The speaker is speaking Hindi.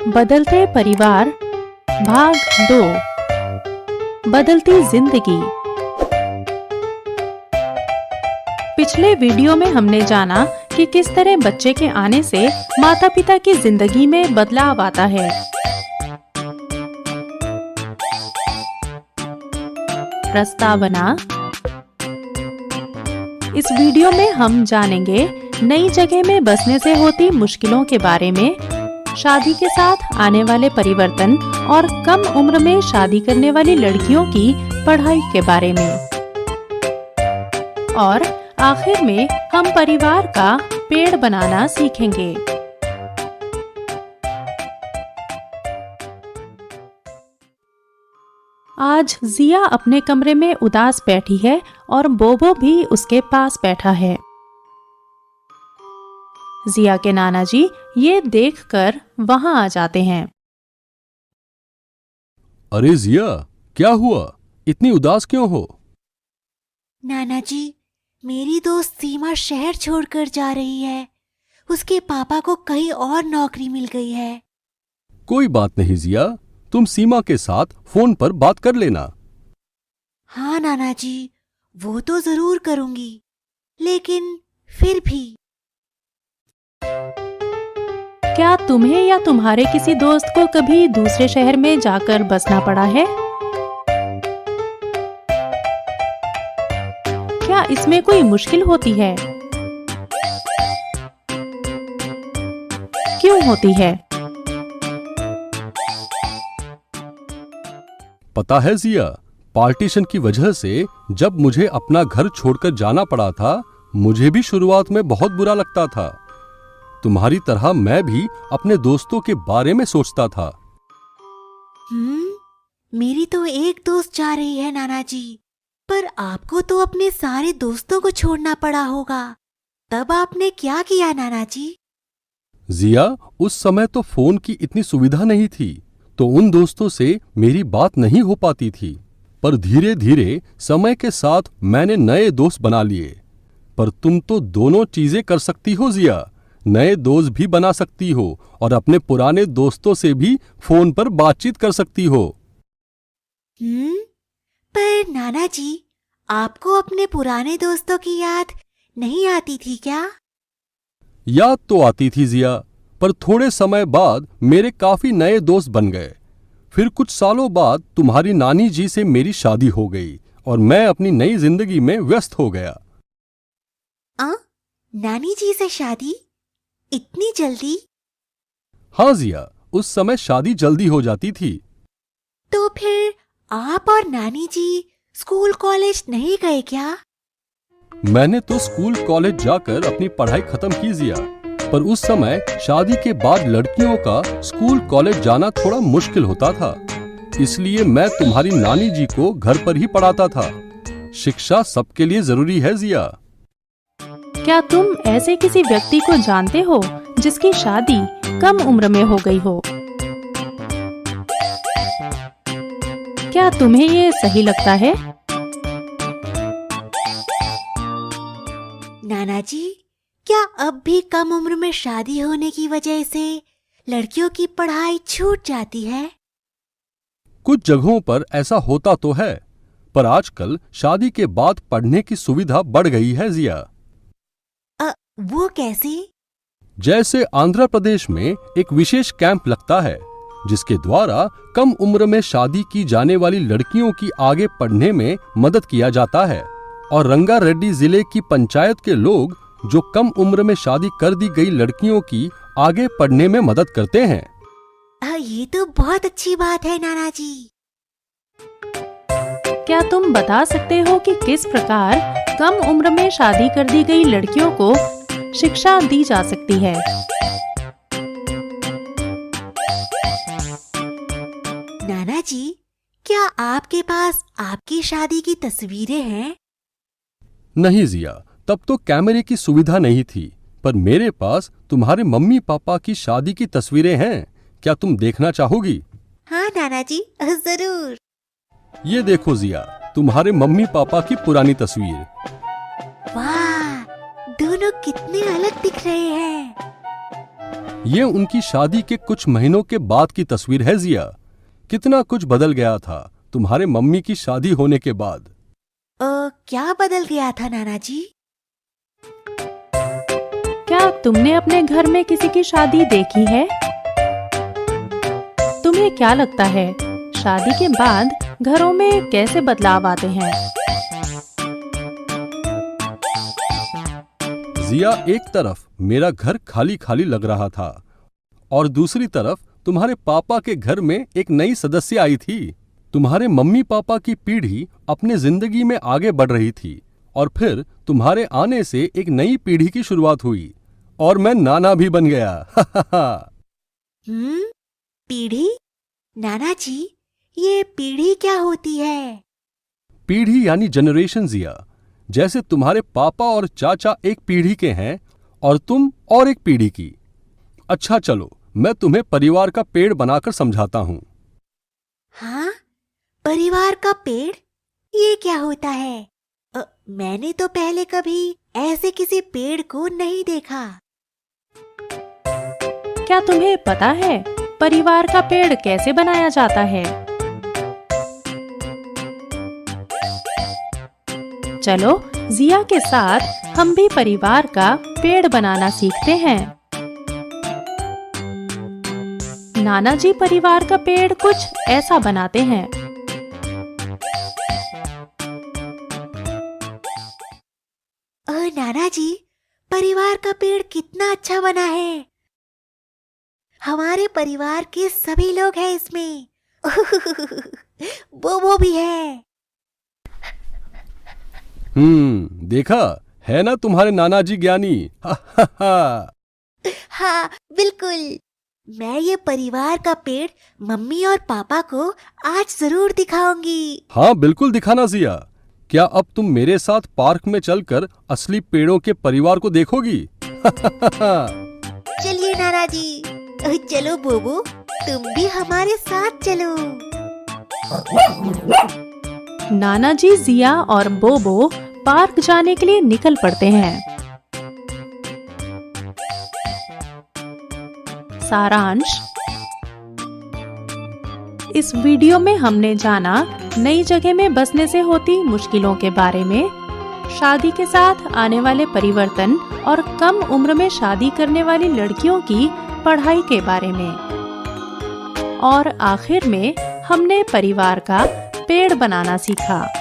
बदलते परिवार भाग 2 बदलती जिंदगी। पिछले वीडियो में हमने जाना कि किस तरह बच्चे के आने से माता पिता की जिंदगी में बदलाव आता है। प्रस्तावना। इस वीडियो में हम जानेंगे नई जगह में बसने से होती मुश्किलों के बारे में, शादी के साथ आने वाले परिवर्तन और कम उम्र में शादी करने वाली लड़कियों की पढ़ाई के बारे में। और आखिर में हम परिवार का पेड़ बनाना सीखेंगे। आज जिया अपने कमरे में उदास बैठी है और बोबो भी उसके पास बैठा है। जिया के नाना जी ये देखकर वहां आ जाते हैं। अरे जिया, क्या हुआ? इतनी उदास क्यों हो? नाना जी, मेरी दोस्त सीमा शहर छोड़कर जा रही है। उसके पापा को कहीं और नौकरी मिल गई है। कोई बात नहीं जिया, तुम सीमा के साथ फोन पर बात कर लेना। हाँ नाना जी, वो तो जरूर करूंगी, लेकिन फिर भी। क्या तुम्हें या तुम्हारे किसी दोस्त को कभी दूसरे शहर में जाकर बसना पड़ा है? क्या इसमें कोई मुश्किल होती है? क्यों होती है? पता है जिया, पार्टीशन की वजह से जब मुझे अपना घर छोड़कर जाना पड़ा था, मुझे भी शुरुआत में बहुत बुरा लगता था। तुम्हारी तरह मैं भी अपने दोस्तों के बारे में सोचता था। मेरी तो एक दोस्त जा रही है नाना जी, पर आपको तो अपने सारे दोस्तों को छोड़ना पड़ा होगा। तब आपने क्या किया नाना जी? जिया, उस समय तो फोन की इतनी सुविधा नहीं थी, तो उन दोस्तों से मेरी बात नहीं हो पाती थी। पर धीरे धीरे समय के साथ मैंने नए दोस्त बना लिए। पर तुम तो दोनों चीजें कर सकती हो जिया, नए दोस्त भी बना सकती हो और अपने पुराने दोस्तों से भी फोन पर बातचीत कर सकती हो। पर नाना जी, आपको अपने पुराने दोस्तों की याद नहीं आती थी क्या? याद तो आती थी जिया, पर थोड़े समय बाद मेरे काफी नए दोस्त बन गए। फिर कुछ सालों बाद तुम्हारी नानी जी से मेरी शादी हो गई और मैं अपनी नई जिंदगी में व्यस्त हो गया। नानी जी से शादी? इतनी जल्दी? हाँ जिया, उस समय शादी जल्दी हो जाती थी। तो फिर आप और नानी जी स्कूल कॉलेज नहीं गए क्या? मैंने तो स्कूल कॉलेज जाकर अपनी पढ़ाई खत्म की जिया, पर उस समय शादी के बाद लड़कियों का स्कूल कॉलेज जाना थोड़ा मुश्किल होता था। इसलिए मैं तुम्हारी नानी जी को घर पर ही पढ़ाता था। शिक्षा सबके लिए जरूरी है जिया। क्या तुम ऐसे किसी व्यक्ति को जानते हो जिसकी शादी कम उम्र में हो गई हो? क्या तुम्हें ये सही लगता है? नाना जी, क्या अब भी कम उम्र में शादी होने की वजह से लड़कियों की पढ़ाई छूट जाती है? कुछ जगहों पर ऐसा होता तो है, पर आजकल शादी के बाद पढ़ने की सुविधा बढ़ गई है जिया। वो कैसे? जैसे आंध्र प्रदेश में एक विशेष कैंप लगता है, जिसके द्वारा कम उम्र में शादी की जाने वाली लड़कियों की आगे पढ़ने में मदद किया जाता है। और रंगारेड्डी जिले की पंचायत के लोग जो कम उम्र में शादी कर दी गई लड़कियों की आगे पढ़ने में मदद करते हैं। ये तो बहुत अच्छी बात है नाना जी। क्या तुम बता सकते हो कि किस प्रकार कम उम्र में शादी कर दी गई लड़कियों को शिक्षा दी जा सकती है? नाना जी, क्या आपके पास आपकी शादी की तस्वीरें हैं? नहीं जिया, तब तो कैमरे की सुविधा नहीं थी, पर मेरे पास तुम्हारे मम्मी पापा की शादी की तस्वीरें हैं। क्या तुम देखना चाहोगी? हाँ नाना जी, जरूर। ये देखो जिया, तुम्हारे मम्मी पापा की पुरानी तस्वीर। वाह, दोनों कितने अलग दिख रहे हैं। ये उनकी शादी के कुछ महीनों के बाद की तस्वीर है जिया। कितना कुछ बदल गया था तुम्हारे मम्मी की शादी होने के बाद। क्या बदल गया था नाना जी? क्या तुमने अपने घर में किसी की शादी देखी है? तुम्हें क्या लगता है शादी के बाद घरों में कैसे बदलाव आते हैं? जिया, एक तरफ मेरा घर खाली खाली लग रहा था और दूसरी तरफ तुम्हारे पापा के घर में एक नई सदस्य आई थी। तुम्हारे मम्मी पापा की पीढ़ी अपने जिंदगी में आगे बढ़ रही थी और फिर तुम्हारे आने से एक नई पीढ़ी की शुरुआत हुई और मैं नाना भी बन गया। पीढ़ी? नाना जी, ये पीढ़ी क्या होती है? पीढ़ी यानी जनरेशन जिया। जैसे तुम्हारे पापा और चाचा एक पीढ़ी के हैं और तुम और एक पीढ़ी की। अच्छा चलो, मैं तुम्हें परिवार का पेड़ बनाकर समझाता हूँ। हाँ, परिवार का पेड़? ये क्या होता है? मैंने तो पहले कभी ऐसे किसी पेड़ को नहीं देखा। क्या तुम्हें पता है परिवार का पेड़ कैसे बनाया जाता है? चलो जिया के साथ हम भी परिवार का पेड़ बनाना सीखते हैं। नाना जी परिवार का पेड़ कुछ ऐसा बनाते हैं। नाना जी, परिवार का पेड़ कितना अच्छा बना है। हमारे परिवार के सभी लोग हैं इसमें। वो भी है। देखा है ना तुम्हारे नाना जी ज्ञानी। हाँ बिल्कुल। मैं ये परिवार का पेड़ मम्मी और पापा को आज जरूर दिखाऊंगी। हाँ बिल्कुल दिखाना जिया। क्या अब तुम मेरे साथ पार्क में चलकर असली पेड़ों के परिवार को देखोगी? चलिए नाना जी। चलो बोबो, तुम भी हमारे साथ चलो। नाना जी जिया और बोबो पार्क जाने के लिए निकल पड़ते हैं। सारांश, इस वीडियो में हमने जाना नई जगह में बसने से होती मुश्किलों के बारे में, शादी के साथ आने वाले परिवर्तन और कम उम्र में शादी करने वाली लड़कियों की पढ़ाई के बारे में, और आखिर में हमने परिवार का पेड़ बनाना सीखा।